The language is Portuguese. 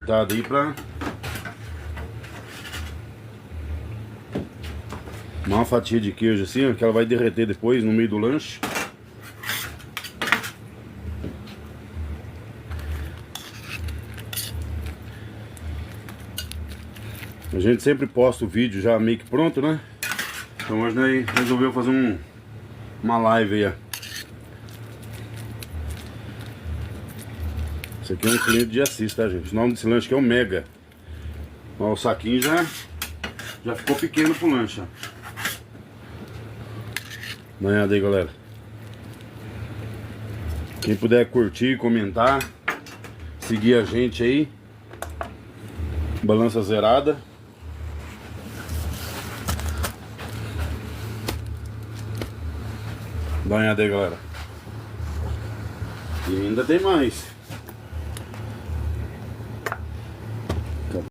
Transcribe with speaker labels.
Speaker 1: Tá aí pra uma fatia de queijo assim, ó, que ela vai derreter depois no meio do lanche. A gente sempre posta o vídeo já meio que pronto, né? Então hoje nós resolveu fazer uma live aí, ó. Esse aqui é um cliente de Assis, tá, gente? O nome desse lanche aqui é o Mega. Ó, o saquinho já ficou pequeno pro lanche, ó. Dá uma olhada aí, galera. Quem puder curtir, comentar, seguir a gente aí. Balança zerada. Dá uma olhada aí, galera. E ainda tem mais.